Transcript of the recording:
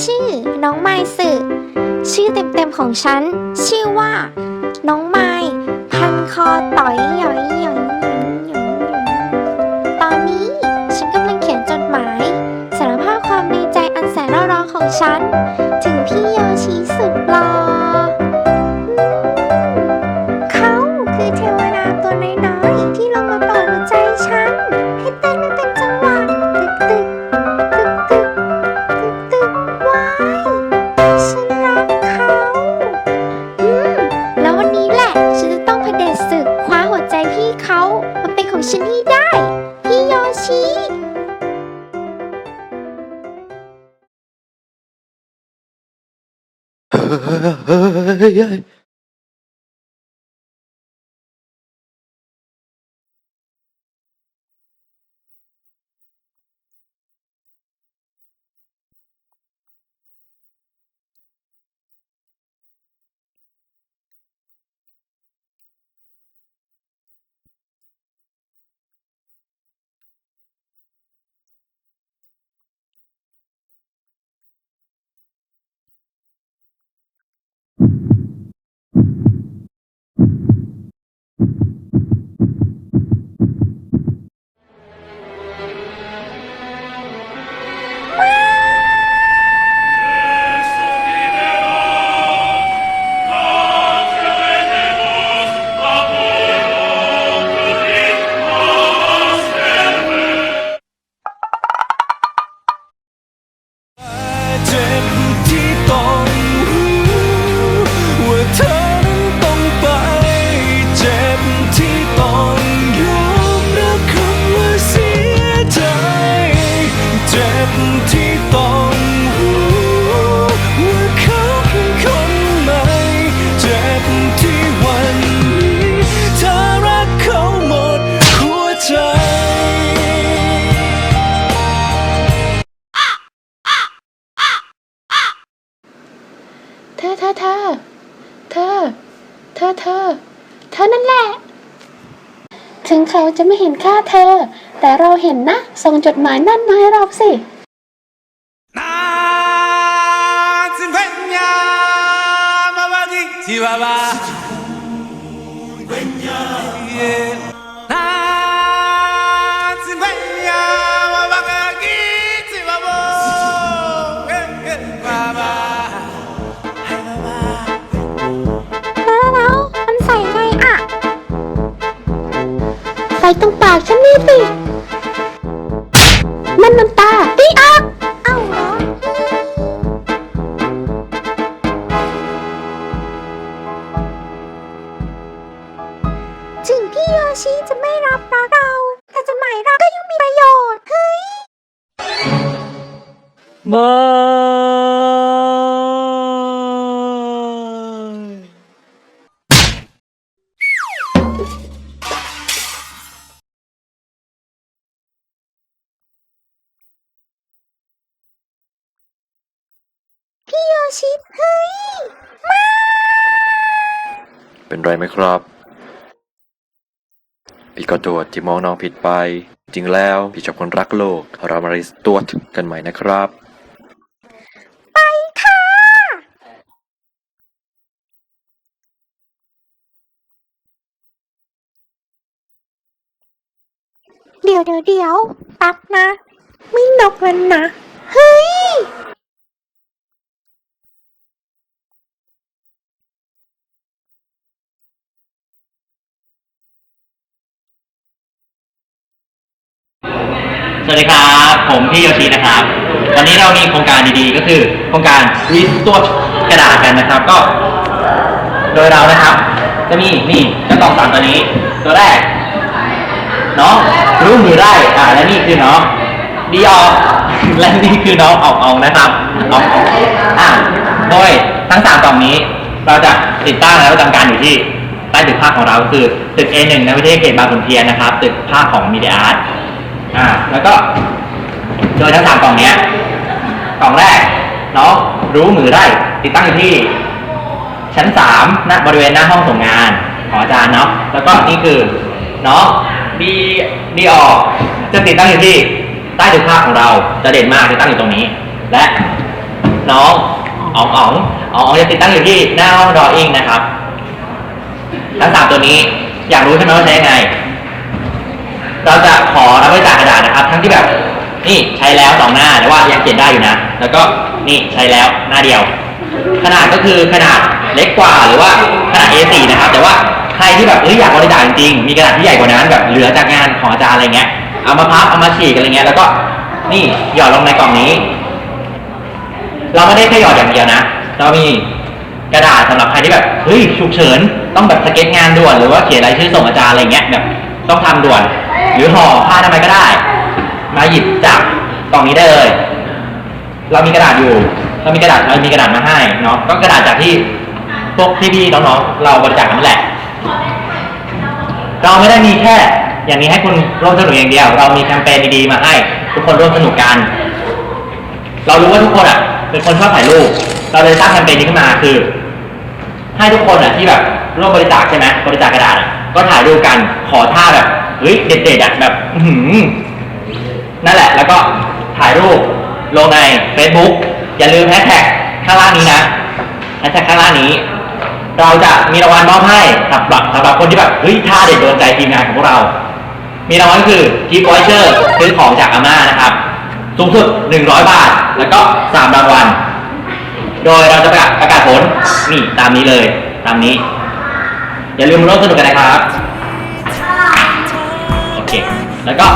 ชื่อน้องไมสึชื่อเต็มๆของฉันชื่อว่าน้องไมพันคอต่อยหยอยหยอยตอนนี้ฉันกำลังเขียนจดหมายสารภาพความในใจอันแสนเร่าร้อนของฉันถึงพี่โยชิสุดหล่อเขาคือเทวดาตัวน้อยๆที่ลงมาเปิดหัวใจฉันให้เต้นไม่เป็นจังหวะตึกว้ายฉันรักเขาแล้ววันนี้แหละฉันจะต้องเผด็จศึกคว้าหัวใจพี่เขามาเป็นของฉันให้ได้พี่โยชิเฮ้ยเธอนั่นแหละถึงเขาจะไม่เห็นค่าเธอแต่เราเห็นนะส่งจดหมายนั่นมาให้เราสิใส่ตรงปากฉันนี่สินั่นน้ำตาตีออกเอ้าเหรอถึงพี่โยชิจะไม่รับรักเราแต่จดหมายเราก็ยังมีประโยชน์เฮ้ยมาพี่โยชิเฮ้ยมาเป็นไรไหมครับพี่ก็โทษที่มองน้องผิดไปจริงแล้วพี่ชอบคนรักโลกเรามาริสตัวกันใหม่นะครับไปค่ะเดี๋ยวแป๊บนะไม่นกแล้วนะเฮ้ยสวัสดีครับผมพี่โยชินะครับวันนี้เรามีโครงการดีๆก็คือโครงการรีสตัวกระดาษกันนะครับก็โดยเรานะครับจะมีนี่เจ้ากล่อง3ตัวนี้ตัวแรกน้องรู้มือได้และนี่คือน้องดีออและนี่คือน้องออกนะครับออกโดยทั้ง3กล่องนี้เราจะติดตั้งและประจำการอยู่ที่ใต้ตึกภาคของเราคือตึก A1 ในวิทยาเขตบางขุนเทียนนะครับตึกภาคของมีเดียอาร์ตแล้วก็โดยทั้ง3กล่องนี้กล่องแรกน้องรู้มือได้ติดตั้งอยู่ที่ชั้น3ณบริเวณหน้าห้องส่งงานของอาจารย์เนาะแล้วก็นี่คือน้องดีออกจะติดตั้งอยู่ที่ใต้ตึกภาคของเราจะเด่นมากติดตั้งอยู่ตรงนี้และ น้องอ๋องจะติดตั้งอยู่ที่หน้าห้อง drawing นะครับ ทั้ง 3 ตัวนี้อยากรู้ใช่ไหมว่าใช้ยังไง เราจะขอรับบริจาคกระดาษนะครับ ทั้งที่แบบนี่ใช้แล้ว2 หน้าแต่ว่ายังเขียนได้อยู่นะ แล้วก็นี่ใช้แล้วหน้าเดียว ขนาดก็คือขนาดเล็กกว่าหรือว่าขนาด A4 นะครับ แต่ว่าใครที่แบบอยากบริจาคจริงๆมีกระดาษที่ใหญ่กว่านั้นแบบเหลือจากงานของอาจารย์อะไรเงี้ยเอามาพับเอามาฉีกอะไรเงี้ยแล้วก็นี่หยอดลงในกล่องนี้ เราไม่ได้แค่หยอดอย่างเดียวนะเรามีกระดาษสำหรับใครที่แบบฉุกเฉินต้องแบบสเก็ตงานด่วนหรือว่าเขียนรายชื่อส่งอาจารย์อะไรเงี้ยแบบต้องทำด่วนหรือห่อผ้าทำไมก็ได้มาหยิบจากกล่องนี้ได้เลยเรามีกระดาษมาให้เนาะก็กระดาษจากที่พวกพี่ๆน้องๆเราบริจาคกันนั่นแหละเราไม่ได้มีแค่อย่างนี้ให้คุณร่วมสนุกอย่างเดียวเรามีแคมเปญดีๆมาให้ทุกคนร่วมสนุกกันเรารู้ว่าทุกคนเป็นคนชอบถ่ายรูปเราเลยสร้างแคมเปญนี้ขึ้นมาคือให้ทุกคนที่แบบร่วมบริจาคใช่ไหมบริจาคกระดาษก็ถ่ายรูปกันขอท่าแบบเด็ดๆแบบนั่นแหละแล้วก็ถ่ายรูปลงใน Facebook อย่าลืมแฮชแท็กข้างล่างนี้นะแฮชแท็กข้างล่างนี้เราจะมีรางวัลมอบให้สำหรับคนที่แบบท่าเด็ดโดนใจทีมงานของพวกเรามีรางวัลคือกิฟต์วอเชอร์ซื้อของจากอาม่านะครับสูงสุด100 บาทแล้วก็3 รางวัลโดยเราจะประกาศผลนี่ตามนี้เลยตามนี้อย่าลืมร่วมสนุกกันนะครับโอเคแล้วก็